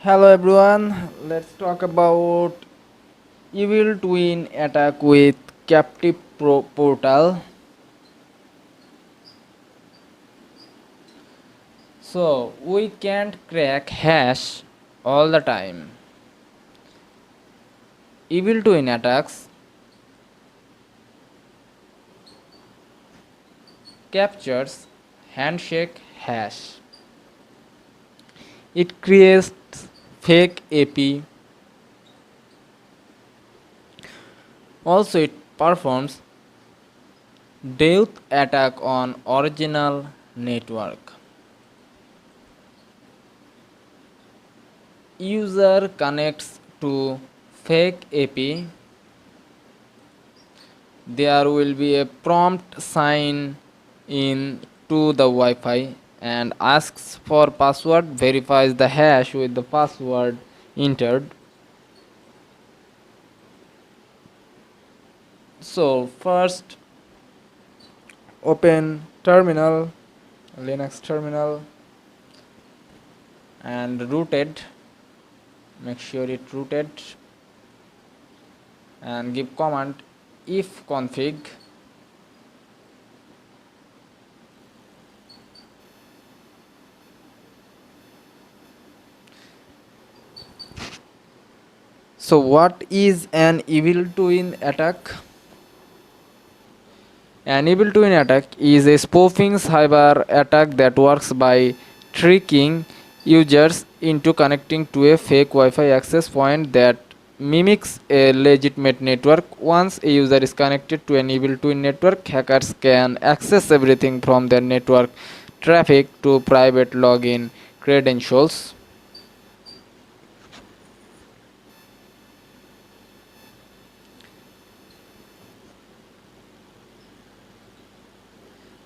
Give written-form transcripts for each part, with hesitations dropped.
Hello everyone, let's talk about evil twin attack with captive portal. So we can't crack hash all the time. Evil twin attacks captures handshake hash. It creates fake AP. Also it performs death attack on original network. User connects to fake AP. There will be a prompt sign in to the Wi-Fi and asks for password, verifies the hash with the password entered. So first open terminal, Linux terminal, and rooted, make sure it rooted, and give command if config. So what is an evil twin attack? An evil twin attack is a spoofing cyber attack that works by tricking users into connecting to a fake Wi-Fi access point that mimics a legitimate network. Once a user is connected to an evil twin network, hackers can access everything from their network traffic to private login credentials.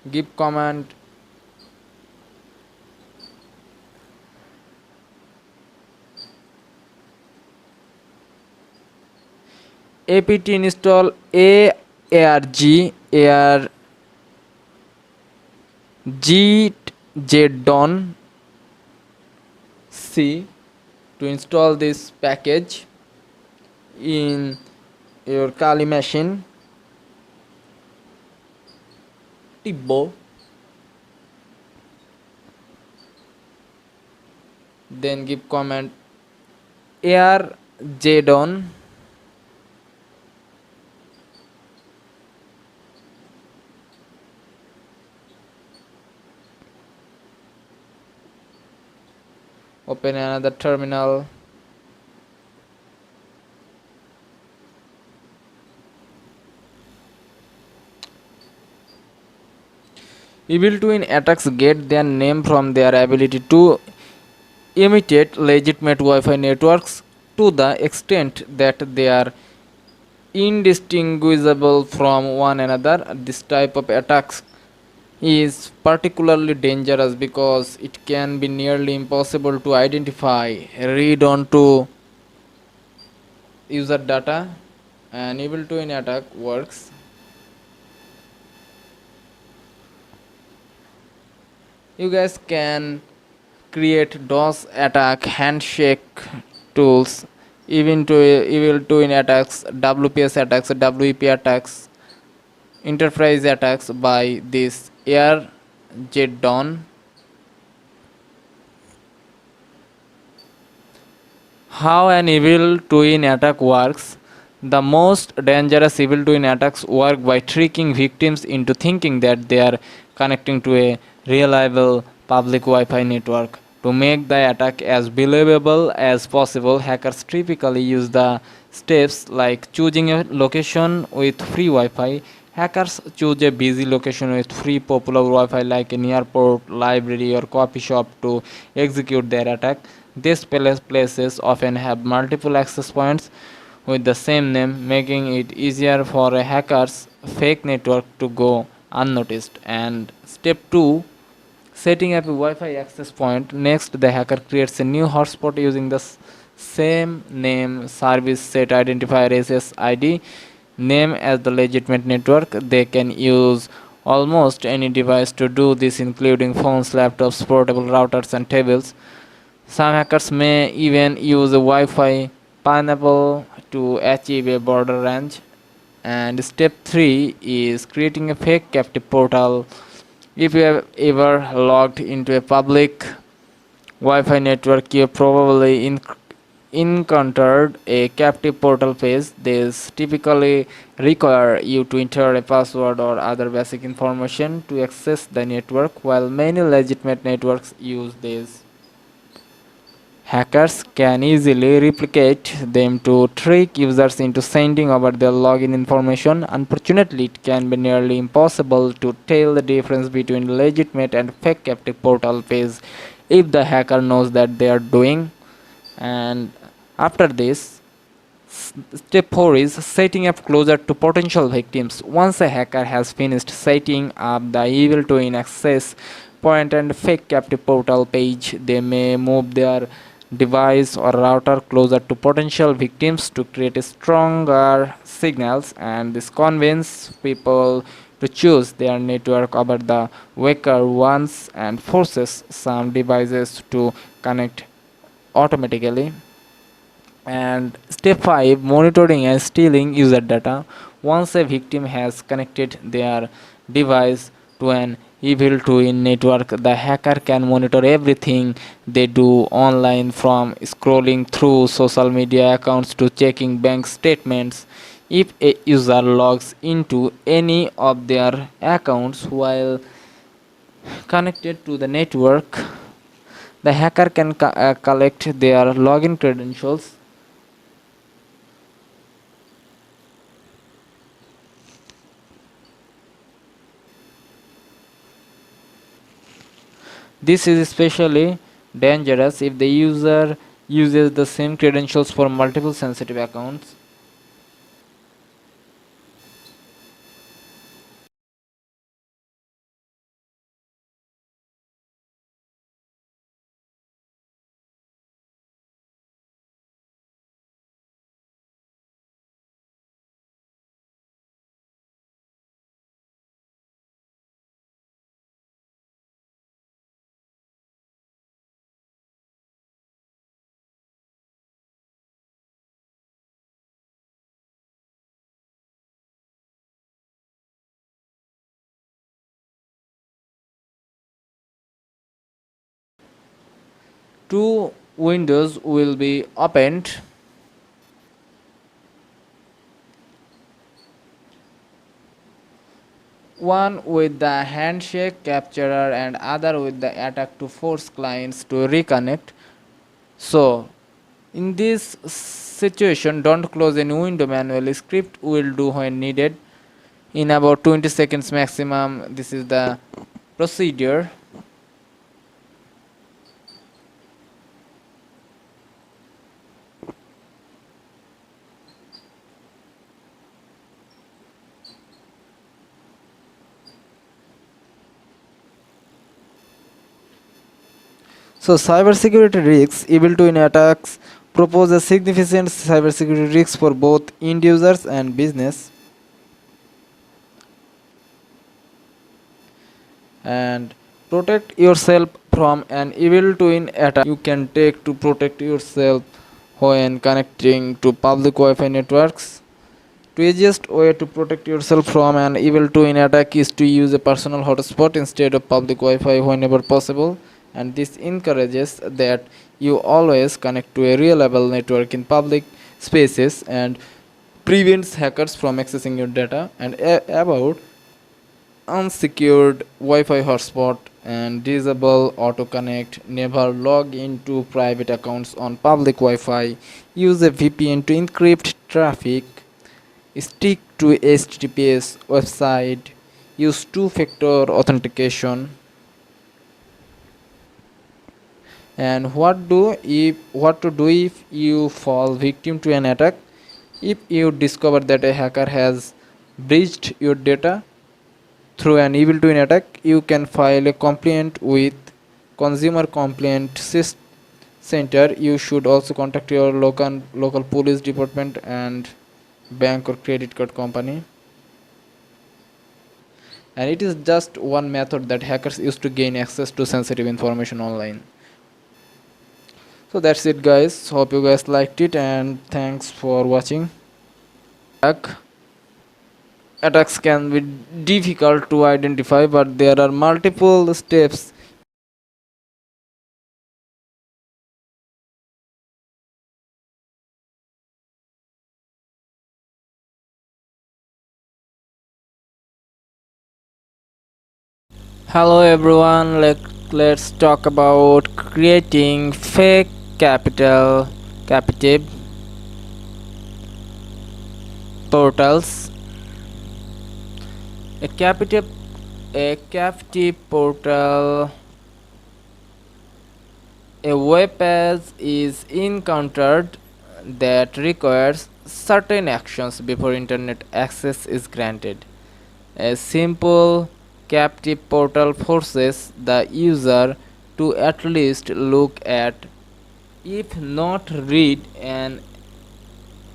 Give command apt install argjdon c to install this package in your Kali machine. Tibbo, then give command argjdon open another terminal. Evil twin attacks get their name from their ability to imitate legitimate Wi-Fi networks to the extent that they are indistinguishable from one another. This type of attacks is particularly dangerous because it can be nearly impossible to identify, read onto user data. An evil twin attack works you guys can create DOS attack handshake tools, even to evil twin attacks, WPS attacks, WEP attacks, enterprise attacks by this AirJDon. How an evil twin attack works. The most dangerous evil twin attacks work by tricking victims into thinking that they are connecting to a reliable public Wi-Fi network. To make the attack as believable as possible, hackers typically use the steps like choosing a location with free Wi-Fi. Hackers choose a busy location with free popular Wi-Fi like an airport, library, or coffee shop to execute their attack. These places often have multiple access points with the same name, making it easier for a hacker's fake network to go unnoticed. And step 2, setting up a Wi-Fi access point. Next, the hacker creates a new hotspot using the same name, service set identifier SSID name as the legitimate network. They can use almost any device to do this, including phones, laptops, portable routers, and tables. Some hackers may even use a Wi-Fi pineapple to achieve a broader range. And step 3 is creating a fake captive portal. If you have ever logged into a public Wi-Fi network, you probably encountered a captive portal page. This typically require you to enter a password or other basic information to access the network. While many legitimate networks use these, hackers can easily replicate them to trick users into sending over their login information. Unfortunately, it can be nearly impossible to tell the difference between legitimate and fake captive portal page if the hacker knows that they are doing. And after this, step 4 is setting up closer to potential victims. Once a hacker has finished setting up the evil twin access point and fake captive portal page, they may move their device or router closer to potential victims to create a stronger signals, and this convince people to choose their network over the weaker ones and forces some devices to connect automatically. And step 5, monitoring and stealing user data. Once a victim has connected their device to an evil twin network, the hacker can monitor everything they do online, from scrolling through social media accounts to checking bank statements. If a user logs into any of their accounts while connected to the network, the hacker can collect their login credentials. This is especially dangerous if the user uses the same credentials for multiple sensitive accounts. Two windows will be opened, one with the handshake capturer and other with the attack to force clients to reconnect. So, in this situation, don't close any window manually. Script will do when needed in about 20 seconds maximum. This is the procedure. So cybersecurity risks, evil twin attacks propose a significant cybersecurity risks for both end users and business. And protect yourself from an evil twin attack. You can take to protect yourself when connecting to public Wi-Fi networks. The easiest way to protect yourself from an evil twin attack is to use a personal hotspot instead of public Wi-Fi whenever possible, and this encourages that you always connect to a reliable network in public spaces and prevents hackers from accessing your data. And about unsecured Wi-Fi hotspot and disable auto connect. Never log into private accounts on public Wi-Fi. Use a VPN to encrypt traffic. Stick to HTTPS website. Use two-factor authentication. And what to do if you fall victim to an attack? If you discover that a hacker has breached your data through an evil twin attack, you can file a complaint with Consumer Complaint Center. You should also contact your local police department and bank or credit card company. And it is just one method that hackers use to gain access to sensitive information online. So that's it, guys. Hope you guys liked it, and thanks for watching. Attack- Attacks can be difficult to identify, but there are multiple steps. Hello everyone, let's talk about creating fake captive portals. A captive a captive portal, a web page is encountered that requires certain actions before internet access is granted. A simple captive portal forces the user to at least look at, if not read, an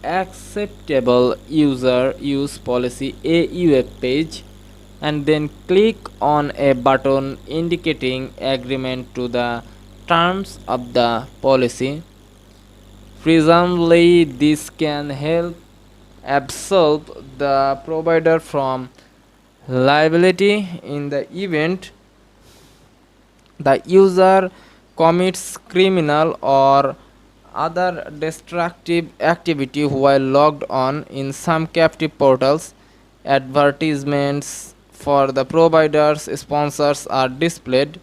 acceptable user use policy AUF page, and then click on a button indicating agreement to the terms of the policy. Presumably, this can help absolve the provider from liability in the event the user commits criminal or other destructive activity while logged on. In some captive portals, advertisements for the provider's sponsors are displayed,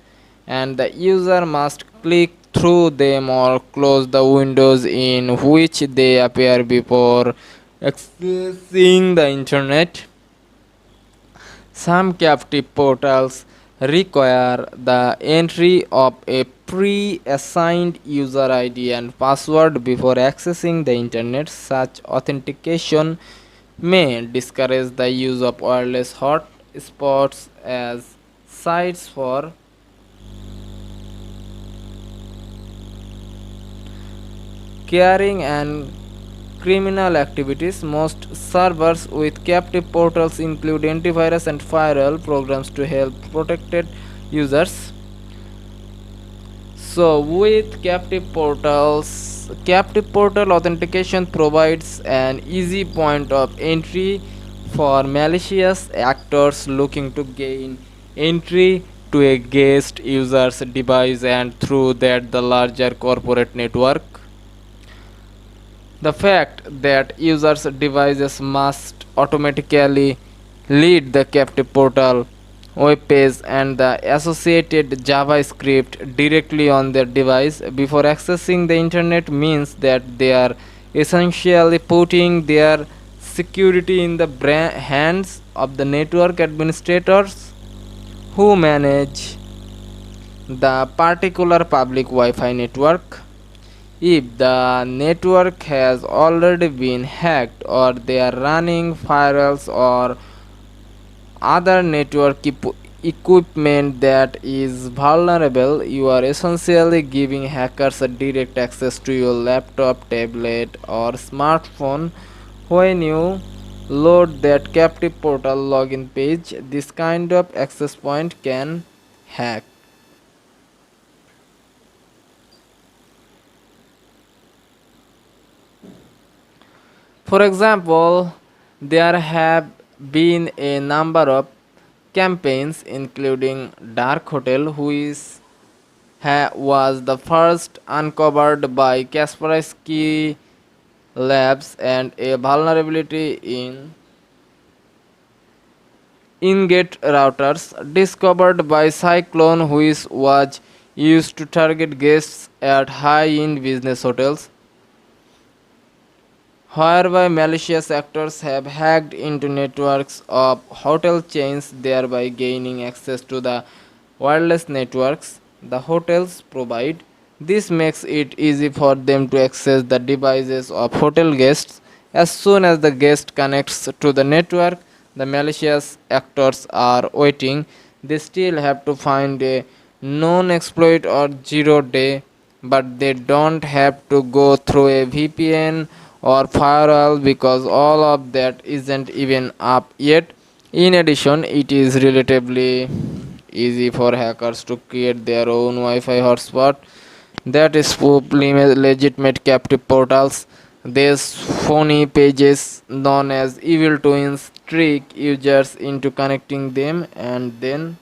and the user must click through them or close the windows in which they appear before accessing the internet. Some captive portals require the entry of a pre-assigned user ID and password before accessing the internet. Such authentication may discourage the use of wireless hotspots as sites for carrying and criminal activities. Most servers with captive portals include antivirus and firewall programs to help protected users. So, with captive portal authentication provides an easy point of entry for malicious actors looking to gain entry to a guest user's device and through that the larger corporate network. The fact that users' devices must automatically lead the captive portal web page and the associated JavaScript directly on their device before accessing the internet means that they are essentially putting their security in the hands of the network administrators who manage the particular public Wi-Fi network. If the network has already been hacked or they are running firewalls or other network equipment that is vulnerable, you are essentially giving hackers a direct access to your laptop, tablet, or smartphone. When you load that captive portal login page, this kind of access point can hack. For example, there have been a number of campaigns, including Dark Hotel, was the first uncovered by Kaspersky Labs, and a vulnerability in-gate routers discovered by Cyclone, which was used to target guests at high-end business hotels. However, malicious actors have hacked into networks of hotel chains, thereby gaining access to the wireless networks the hotels provide. This makes it easy for them to access the devices of hotel guests. As soon as the guest connects to the network, the malicious actors are waiting. They still have to find a known exploit or 0 day, but they don't have to go through a VPN or firewall because all of that isn't even up yet. In addition, it is relatively easy for hackers to create their own Wi-Fi hotspot that spoof legitimate captive portals. These phony pages, known as evil twins, trick users into connecting them and then.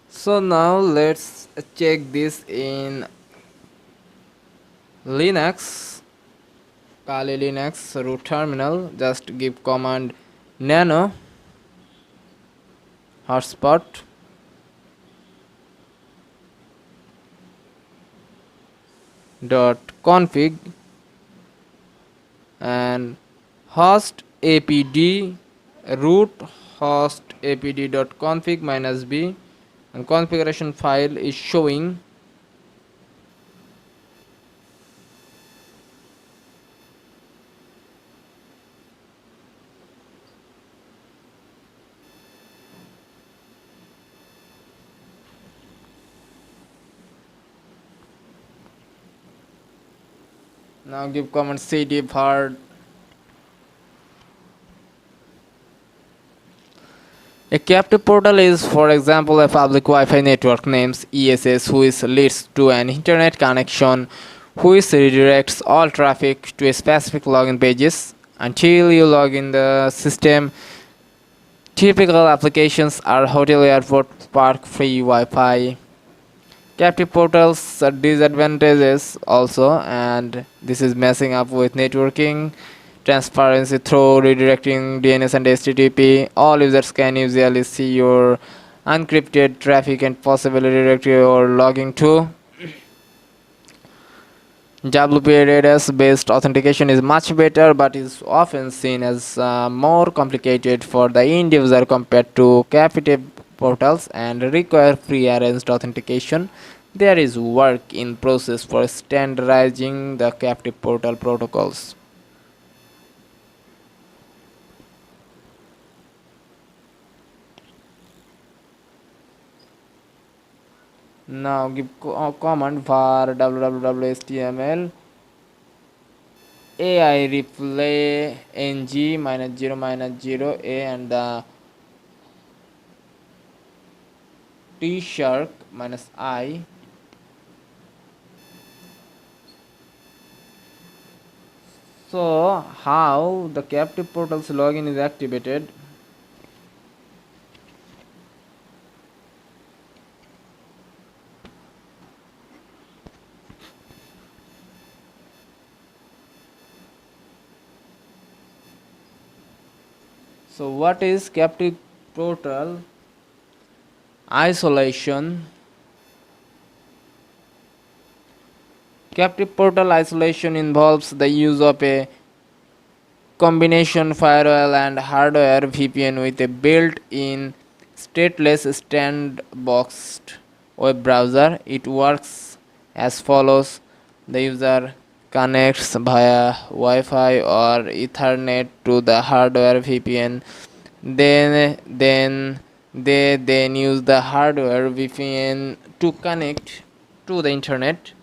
So now let's check this in Linux. Kali Linux root terminal. Just give command nano hotspot dot config and host apd root host apd dot config minus b, and configuration file is showing. Now give command cd var. A captive portal is, for example, a public Wi-Fi network names ESS which leads to an internet connection which redirects all traffic to a specific login pages until you log in the system. Typical applications are hotel, airport, park, free Wi-Fi. Captive portals disadvantages also, and this is messing up with networking transparency through redirecting DNS and HTTP. All users can usually see your encrypted traffic and possibly redirect your logging to. WPA based authentication is much better but is often seen as more complicated for the end user compared to captive portals and require pre-arranged authentication. There is work in process for standardizing the captive portal protocols. Now give command var www.html AI replay ng -0 a and the t shark -I. So how the captive portal's login is activated? So what is captive portal isolation? Captive portal isolation involves the use of a combination firewall and hardware VPN with a built-in stateless sandboxed web browser. It works as follows: the user connects via Wi-Fi or Ethernet to the hardware VPN. Then they then use the hardware VPN to connect to the internet.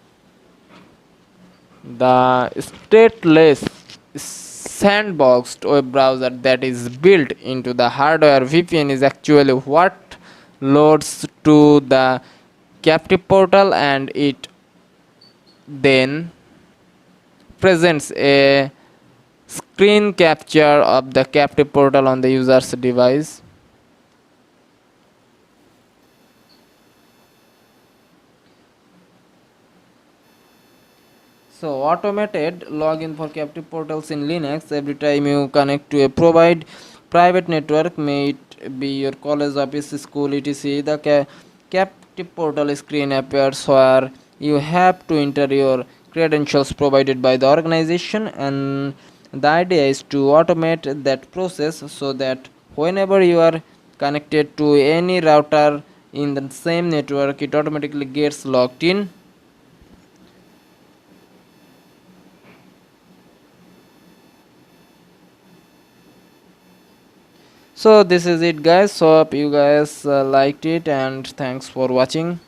The stateless sandboxed web browser that is built into the hardware VPN is actually what loads to the captive portal, and it then presents a screen capture of the captive portal on the user's device. So automated login for captive portals in Linux. Every time you connect to a private network, may it be your college, office, school, etc., the captive portal screen appears where you have to enter your credentials provided by the organization, and the idea is to automate that process so that whenever you are connected to any router in the same network, it automatically gets logged in. So this is it guys, so hope you guys liked it, and thanks for watching.